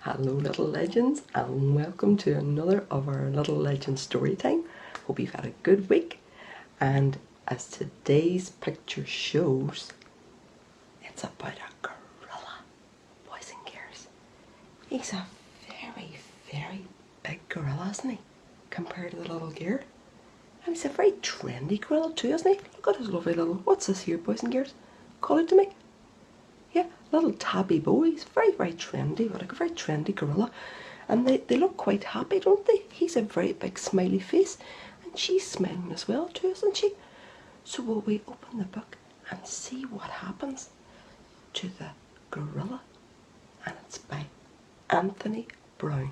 Hello little legends, and welcome to another of our little legend story time. Hope you've had a good week, and as today's picture shows, it's about a gorilla, boys and girls. He's a very big gorilla, isn't he, compared to the little girl? And he's a very trendy gorilla too, isn't he? Look at his lovely little, what's this here, boys and girls? Call it to me. Yeah, little tabby boy. He's very trendy, like a very trendy gorilla. And they look quite happy, don't they? He's a very big smiley face. And she's smiling as well too, isn't she? So will we open the book and see what happens to the gorilla? And it's by Anthony Browne.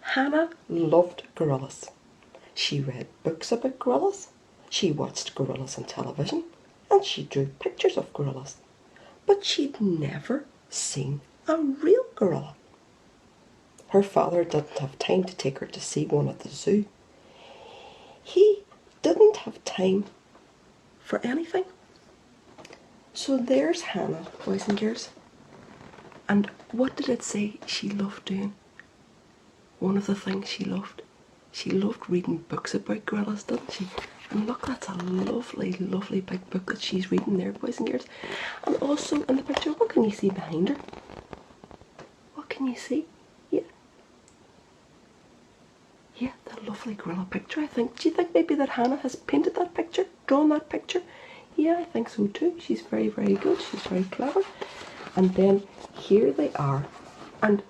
Hannah loved gorillas. She read books about gorillas. She watched gorillas on television, and she drew pictures of gorillas. But she'd never seen a real gorilla. Her father didn't have time to take her to see one at the zoo. He didn't have time for anything. So there's Hannah, boys and girls. And what did it say she loved doing? One of the things she loved reading books about gorillas, didn't she? And look, that's a lovely big book that she's reading there, boys and girls. And also in the picture, what can you see behind her? What can you see? Yeah, the lovely gorilla picture, I think. Do you think maybe that Hannah has painted that picture, drawn that picture? Yeah, I think so too. She's very good. She's very clever. And then here they are. And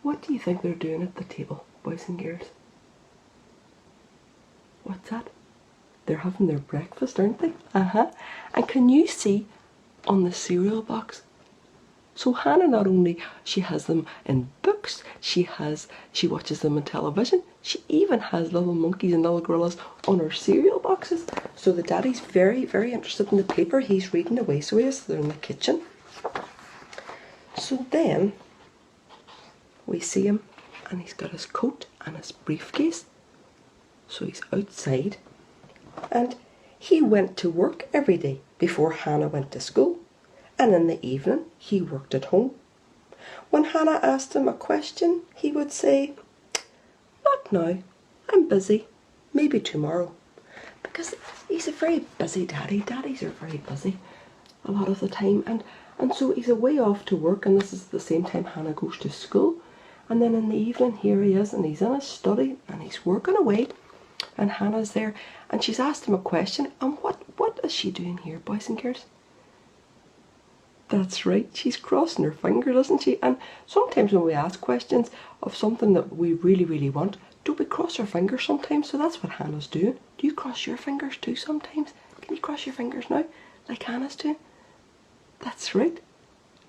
what do you think they're doing at the table, boys and girls? What's that? They're having their breakfast, aren't they? And can you see on the cereal box? So Hannah, not only she has them in books, she watches them on television. She even has little monkeys and little gorillas on her cereal boxes. So the daddy's very interested in the paper. He's reading away, so he is. They're in the kitchen. So then we see him, and he's got his coat and his briefcase. So he's outside. And he went to work every day before Hannah went to school, and in the evening he worked at home. When Hannah asked him a question, he would say, "Not now, I'm busy, maybe tomorrow." Because he's a very busy daddy. Daddies are very busy a lot of the time, and so he's away off to work, and this is the same time Hannah goes to school. And then in the evening, here he is, and he's in his study, and he's working away. And Hannah's there, and she's asked him a question, and what is she doing here, boys and girls? That's right, she's crossing her fingers, isn't she? And sometimes when we ask questions of something that we really want, don't we cross our fingers sometimes? So that's what Hannah's doing. Do you cross your fingers too sometimes? Can you cross your fingers now, like Hannah's doing? That's right.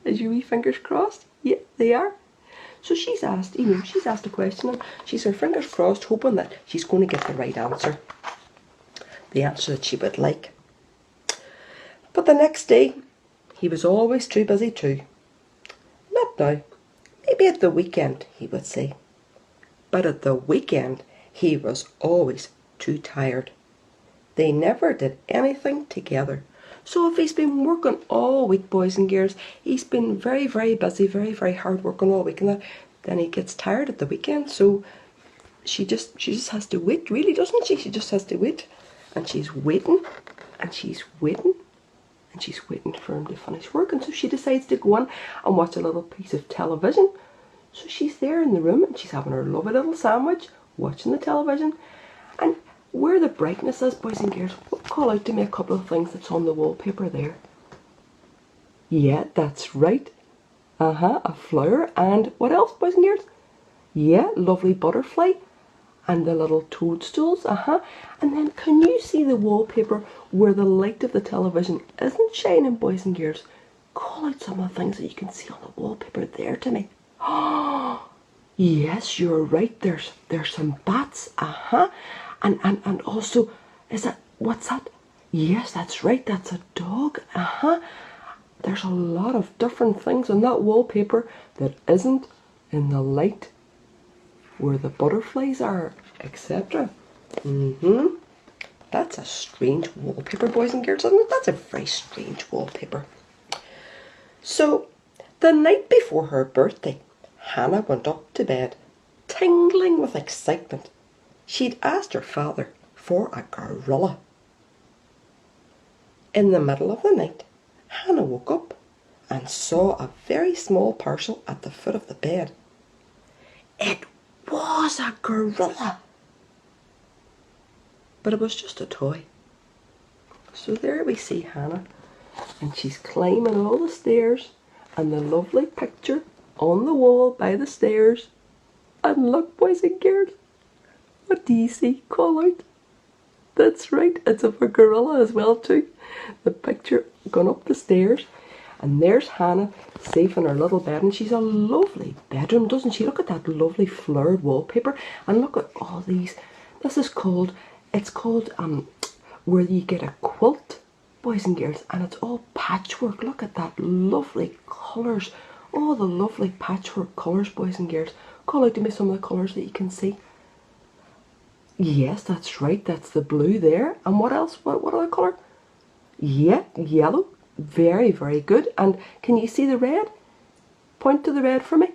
Is your wee fingers crossed? Yeah, they are. So she's asked a question, and she's her fingers crossed, hoping that she's going to get the right answer. The answer that she would like. But the next day, he was always too busy too. Not now. Maybe at the weekend, he would say. But at the weekend, he was always too tired. They never did anything together. So if he's been working all week, boys and girls, he's been very busy, very hard working all week, and then he gets tired at the weekend. So she just has to wait, really, doesn't she? She just has to wait, and she's waiting, and she's waiting, and she's waiting for him to finish work. And so she decides to go on and watch a little piece of television. So she's there in the room, and she's having her lovely little sandwich, watching the television, and where the brightness is, boys and girls, call out to me a couple of things that's on the wallpaper there. Yeah, that's right. A flower, and what else, boys and girls? Yeah, lovely butterfly, and the little toadstools, And then can you see the wallpaper where the light of the television isn't shining, boys and girls? Call out some of the things that you can see on the wallpaper there to me. Yes, you're right, there's some bats, And also, what's that? Yes, that's right, that's a dog, There's a lot of different things on that wallpaper that isn't in the light where the butterflies are, etc. That's a strange wallpaper, boys and girls, isn't it? That's a very strange wallpaper. So, the night before her birthday, Hannah went up to bed, tingling with excitement. She'd asked her father for a gorilla. In the middle of the night, Hannah woke up and saw a very small parcel at the foot of the bed. It was a gorilla, but it was just a toy. So there we see Hannah, and she's climbing all the stairs, and the lovely picture on the wall by the stairs. And look, boys and girls, what do you see? Call out. That's right, it's of a gorilla as well too. The picture gone up the stairs, and there's Hannah safe in her little bed, and she's a lovely bedroom, doesn't she? Look at that lovely flowered wallpaper, and look at all these. This is called, it's called where you get a quilt, boys and girls, and it's all patchwork. Look at that lovely colours, all the lovely patchwork colours, boys and girls. Call out to me some of the colours that you can see. Yes, that's right, that's the blue there. And what else? What other colour? Yeah, yellow. Very, very good. And can you see the red? Point to the red for me.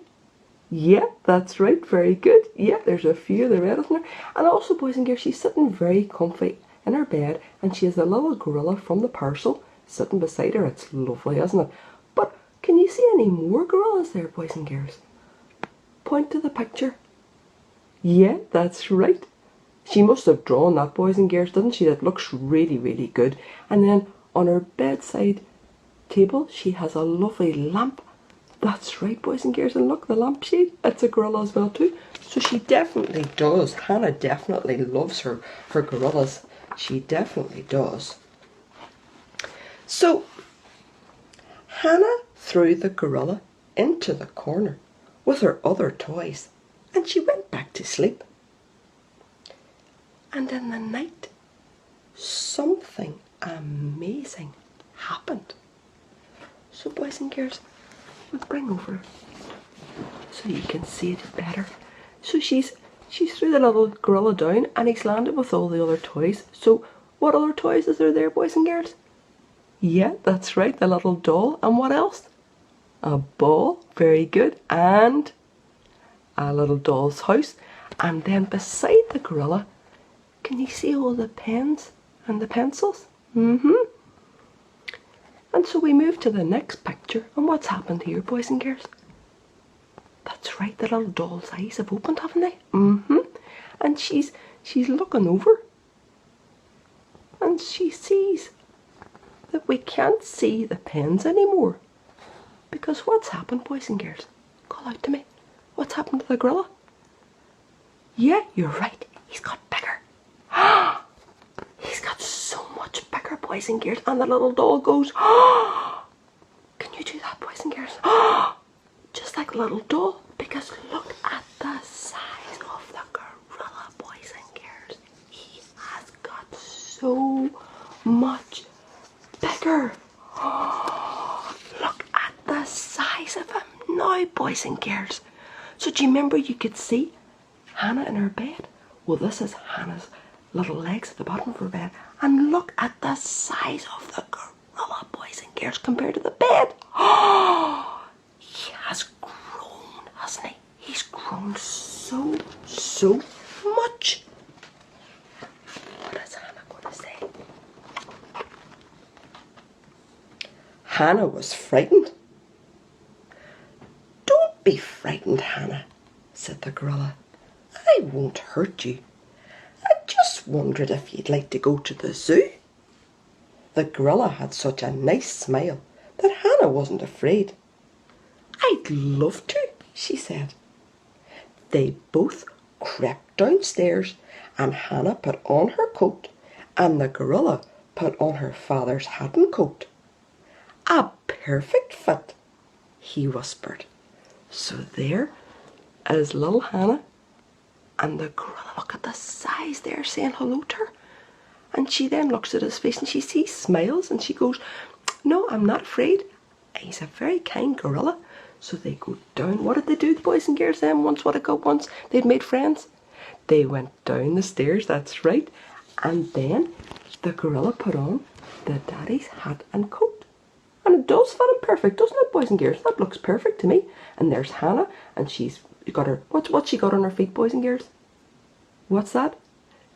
Yeah, that's right, very good. Yeah, there's a few of the red, isn't there? And also, boys and girls, she's sitting very comfy in her bed, and she has a little gorilla from the parcel sitting beside her. It's lovely, isn't it? But can you see any more gorillas there, boys and girls? Point to the picture. Yeah, that's right. She must have drawn that, boys and girls, didn't she? That looks really, really good. And then on her bedside table, she has a lovely lamp. That's right, boys and girls, and look, the lampshade, it's a gorilla as well too. So she definitely does. Hannah definitely loves her gorillas. She definitely does. So Hannah threw the gorilla into the corner with her other toys, and she went back to sleep. And in the night, something amazing happened. So boys and girls, we'll bring over so you can see it better. So she's threw the little gorilla down, and he's landed with all the other toys. So what other toys is there, boys and girls? Yeah, that's right, the little doll. And what else? A ball, very good, and a little doll's house. And then beside the gorilla, can you see all the pens and the pencils? And so we move to the next picture, and what's happened here, boys and girls? That's right, the little doll's eyes have opened, haven't they? And she's looking over, and she sees that we can't see the pens anymore. Because what's happened, boys and girls? Call out to me. What's happened to the gorilla? Yeah, you're right, he's got bigger. He's got so much bigger, boys and girls. And the little doll goes, can you do that, boys and girls? Just like a little doll. Because look at the size of the gorilla, boys and girls. He has got so much bigger. Look at the size of him now, boys and girls. So do you remember you could see Hannah in her bed? Well, this is Hannah's little legs at the bottom of her bed. And look at the size of the gorilla, boys and girls, compared to the bed. He has grown, hasn't he? He's grown so much. What is Hannah going to say? Hannah was frightened. Don't be frightened, Hannah, said the gorilla. I won't hurt you. I just wondered if you'd like to go to the zoo. The gorilla had such a nice smile that Hannah wasn't afraid. I'd love to, she said. They both crept downstairs, and Hannah put on her coat, and the gorilla put on her father's hat and coat. A perfect fit, he whispered. So there is little Hannah, and the gorilla, look at the size there, saying hello to her. And she then looks at his face and she sees smiles, and she goes, no, I'm not afraid. He's a very kind gorilla. So they go down. What did they do, the boys and girls, then? Once they'd made friends. They went down the stairs, that's right. And then the gorilla put on the daddy's hat and coat. And it does fit him perfect, doesn't it, boys and girls? That looks perfect to me. And there's Hannah, and she's got her, what's she got on her feet, boys and girls? What's that?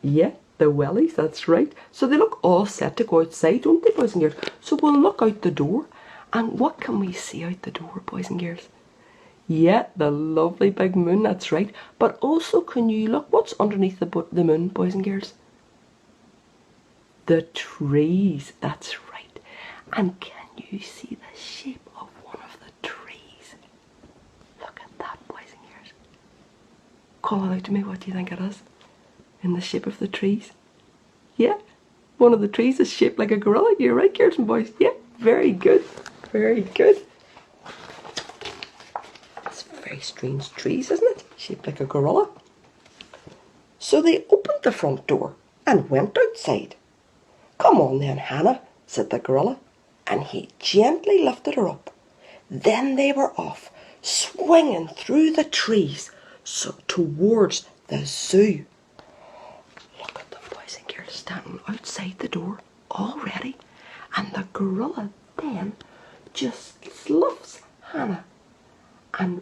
Yeah, the wellies, that's right. So they look all set to go outside, don't they, boys and girls? So we'll look out the door, and what can we see out the door, boys and girls? Yeah, the lovely big moon, that's right. But also, can you look, what's underneath the moon, boys and girls? The trees, that's right. And can you see the shape of one of the trees? Look at that, boys and girls. Call it out to me, what do you think it is? In the shape of the trees? Yeah, one of the trees is shaped like a gorilla. You're right, girls and boys. Yeah, very good. Very good. It's very strange trees, isn't it? Shaped like a gorilla. So they opened the front door and went outside. Come on then, Hannah, said the gorilla, and he gently lifted her up. Then they were off, swinging through the trees towards the zoo. Look at them, boys and girls, standing outside the door already, and the gorilla then just sloughs Hannah. And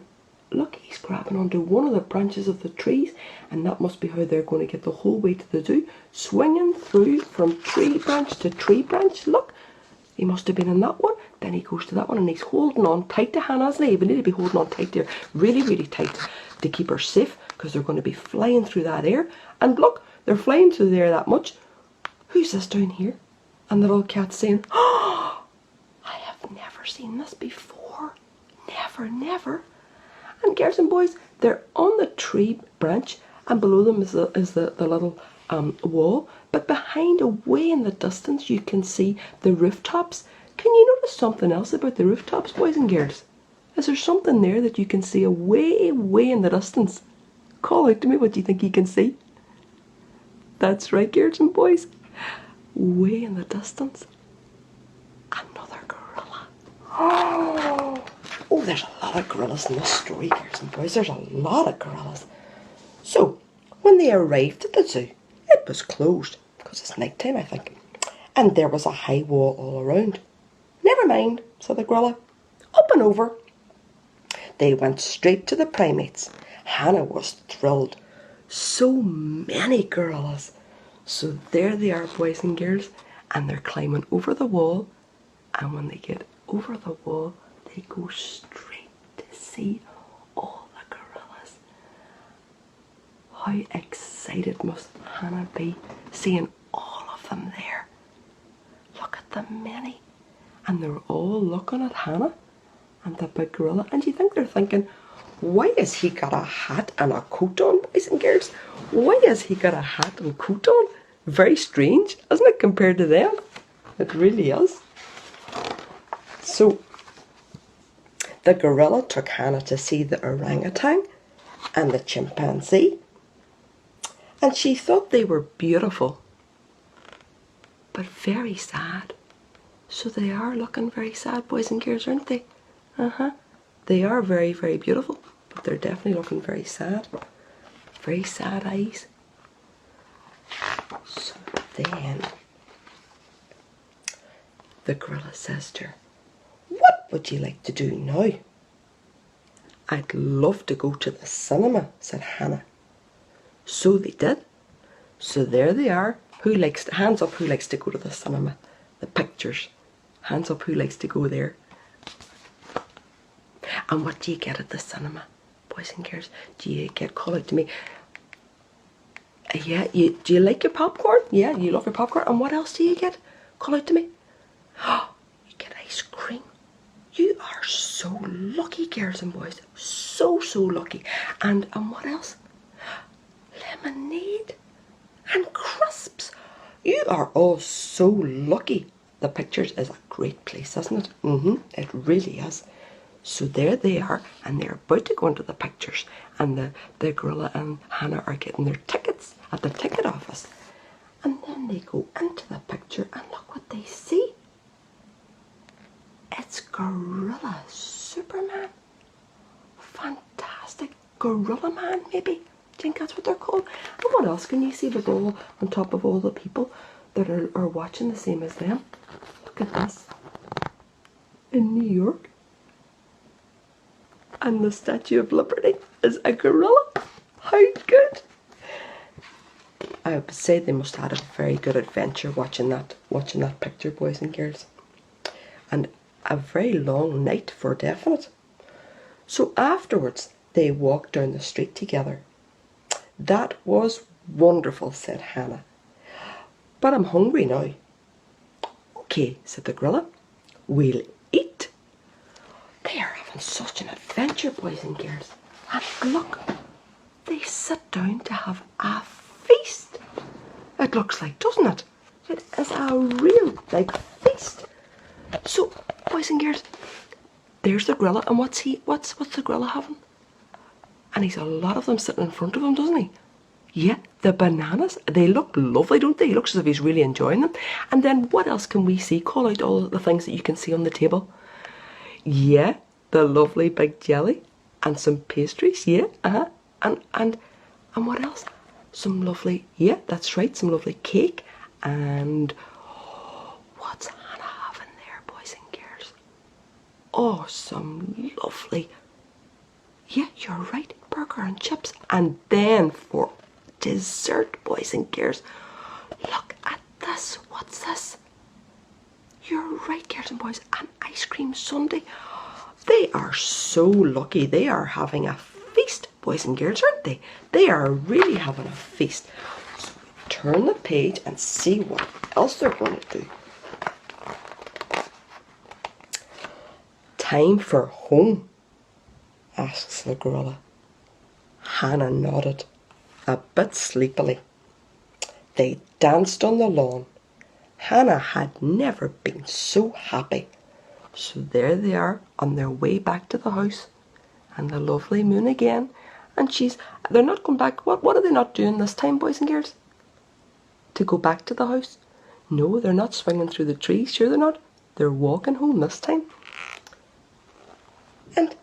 look, he's grabbing onto one of the branches of the trees, and that must be how they're going to get the whole way to the zoo, swinging through from tree branch to tree branch. Look, he must have been in that one, then he goes to that one, and he's holding on tight to Hannah's leg. We need to be holding on tight there, really, really tight, to keep her safe, because they're going to be flying through that air. And look, they're flying through the air that much. Who's this down here? And the little cat's saying, oh, I have never seen this before. Never, never. And girls and boys, they're on the tree branch, and below them is the little wall. But behind, away in the distance, you can see the rooftops. Can you notice something else about the rooftops, boys and girls? Is there something there that you can see away, way in the distance? Call out to me what you think you can see. That's right, girls and boys. Way in the distance, another gorilla. Oh, there's a lot of gorillas in this story, girls and boys. There's a lot of gorillas. So, when they arrived at the zoo, it was closed, because it's night time, I think. And there was a high wall all around. Never mind, said the gorilla. Up and over. They went straight to the primates. Hannah was thrilled. So many gorillas. So there they are, boys and girls, and they're climbing over the wall. And when they get over the wall, they go straight to see all the gorillas. How excited must Hannah be seeing all of them there. Look at the many. And they're all looking at Hannah and the big gorilla. And you think they're thinking, why has he got a hat and a coat on, boys and girls? Why has he got a hat and coat on? Very strange, isn't it, compared to them? It really is. So, the gorilla took Hannah to see the orangutan and the chimpanzee. And she thought they were beautiful, but very sad. So they are looking very sad, boys and girls, aren't they? They are very, very beautiful, but they're definitely looking very sad. Very sad eyes. So then, the gorilla says to her, what would you like to do now? I'd love to go to the cinema, said Hannah. So they did. So there they are. Hands up, who likes to go to the cinema? The pictures. Hands up, who likes to go there? And what do you get at the cinema, boys and girls? Do you get, call out to me? Yeah, do you like your popcorn? Yeah, you love your popcorn. And what else do you get? Call out to me. Oh, you get ice cream. You are so lucky, girls and boys. So, so lucky. And what else? Lemonade and crisps. You are all so lucky. The pictures is a great place, isn't it? It really is. So there they are, and they're about to go into the pictures, and the gorilla and Hannah are getting their tickets at the ticket office. And then they go into the picture, and look what they see. It's Gorilla Superman. Fantastic. Gorilla Man, maybe? Do you think that's what they're called? And what else can you see with all on top of all the people that are watching the same as them? Look at this. in New York. And the Statue of Liberty is a gorilla. How good! I would say they must have had a very good adventure watching that picture, boys and girls. And a very long night for definite. So afterwards, they walked down the street together. That was wonderful, said Hannah. But I'm hungry now. Okay, said the gorilla. We'll eat. They are having such an adventure, boys and girls. And look, they sit down to have a feast. It looks like, doesn't it? It is a real big feast. So, boys and girls, there's the gorilla, and what's the gorilla having? And he's a lot of them sitting in front of him, doesn't he? Yeah, the bananas, they look lovely, don't they? He looks as if he's really enjoying them. And then what else can we see? Call out all the things that you can see on the table. Yeah, the lovely big jelly and some pastries, yeah, and what else? Some lovely, yeah, that's right, some lovely cake. And what's Hannah having there, boys and girls? Oh, some lovely, yeah, you're right, burger and chips. And then for dessert, boys and girls, look at this. What's this? You're right, girls and boys, an ice cream sundae. They are so lucky. They are having a feast, boys and girls, aren't they? They are really having a feast. So turn the page and see what else they're going to do. Time for home, asks the gorilla. Hannah nodded, a bit sleepily. They danced on the lawn. Hannah had never been so happy. So there they are on their way back to the house, and the lovely moon again. And they're not going back. What are they not doing this time, boys and girls? To go back to the house? No, they're not swinging through the trees. Sure they're not. They're walking home this time. And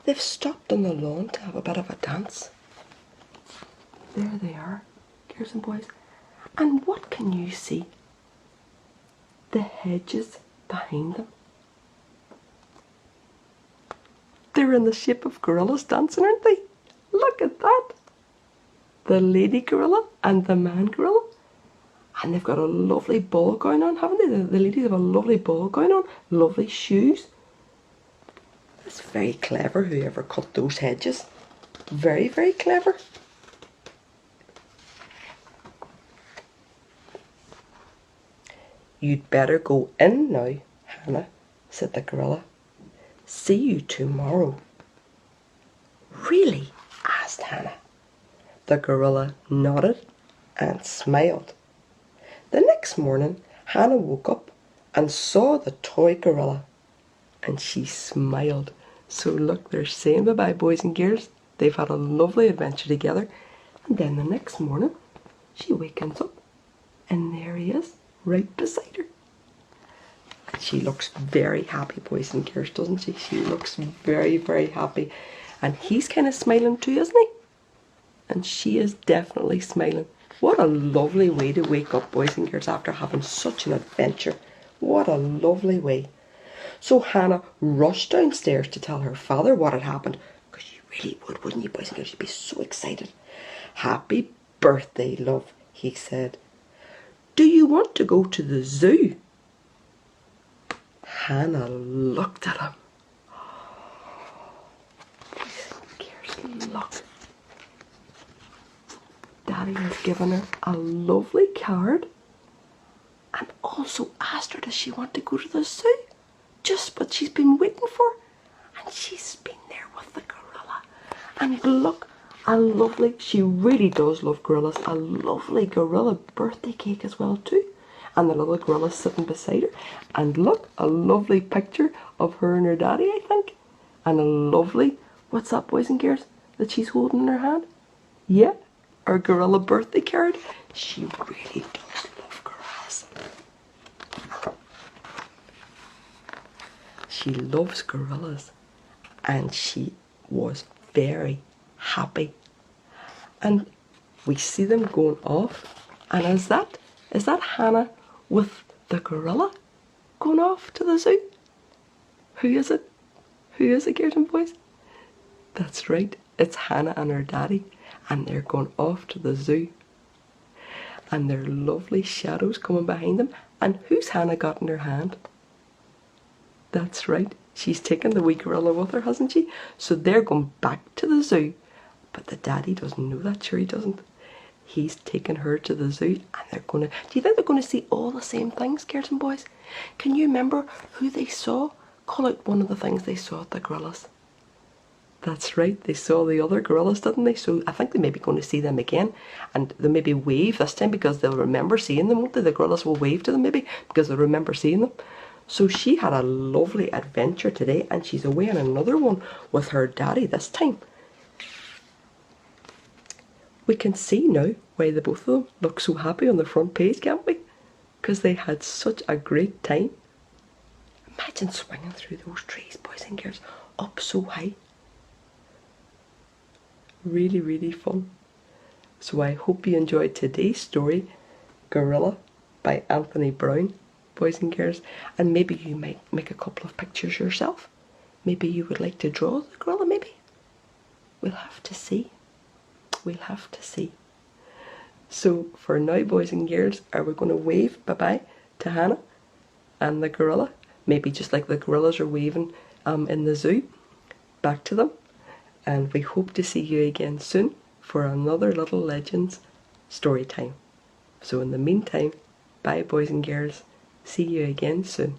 they've stopped on the lawn to have a bit of a dance. There they are, girls and boys. And what can you see? The hedges behind them. They're in the shape of gorillas dancing, aren't they? Look at that. The lady gorilla and the man gorilla. And they've got a lovely ball going on, haven't they? The ladies have a lovely ball going on. Lovely shoes. It's very clever, whoever cut those hedges. Very, very clever. You'd better go in now, Hannah, said the gorilla. See you tomorrow. Really? Asked Hannah. The gorilla nodded and smiled. The next morning, Hannah woke up and saw the toy gorilla, and she smiled. So look, they're saying bye-bye, boys and girls. They've had a lovely adventure together. And then the next morning, she wakens up, and there he is, right beside her. She looks very happy, boys and girls, doesn't she? She looks very, very happy. And he's kind of smiling too, isn't he? And she is definitely smiling. What a lovely way to wake up, boys and girls, after having such an adventure. What a lovely way. So Hannah rushed downstairs to tell her father what had happened. Because you really would, wouldn't you, boys and girls? You'd be so excited. Happy birthday, love, he said. Do you want to go to the zoo? Hannah looked at him. Look. Daddy has given her a lovely card and also asked her, does she want to go to the zoo? Just what she's been waiting for. And she's been there with the gorilla. And look, a lovely, she really does love gorillas, a lovely gorilla birthday cake as well too. And the little gorilla sitting beside her. And look, a lovely picture of her and her daddy, I think. And a lovely, what's that, boys and girls, that she's holding in her hand? Yeah, her gorilla birthday card. She really does love gorillas. She loves gorillas. And she was very happy. And we see them going off. And is that Hannah with the gorilla? going off to the zoo? Who is it? Who is it, girls and boys? That's right, it's Hannah and her daddy, and they're going off to the zoo. And there are lovely shadows coming behind them. And who's Hannah got in her hand? That's right, she's taken the wee gorilla with her, hasn't she? So they're going back to the zoo. But the daddy doesn't know that, sure he doesn't. He's taken her to the zoo, and they're going to... Do you think they're going to see all the same things, girls and boys? Can you remember who they saw? Call out one of the things they saw at the gorillas. That's right, they saw the other gorillas, didn't they? So I think they may be going to see them again, and they'll maybe wave this time because they'll remember seeing them, won't they? The gorillas will wave to them maybe because they'll remember seeing them. So she had a lovely adventure today, and she's away on another one with her daddy this time. We can see now why the both of them look so happy on the front page, can't we? Because they had such a great time. Imagine swinging through those trees, boys and girls, up so high. Really, really fun. So I hope you enjoyed today's story, Gorilla by Anthony Browne, boys and girls. And maybe you might make a couple of pictures yourself. Maybe you would like to draw the gorilla, maybe. We'll have to see. We'll have to see. So for now, boys and girls, are we going to wave bye-bye to Hannah and the gorilla? Maybe just like the gorillas are waving in the zoo back to them. And we hope to see you again soon for another Little Legends story time. So in the meantime, bye boys and girls. See you again soon.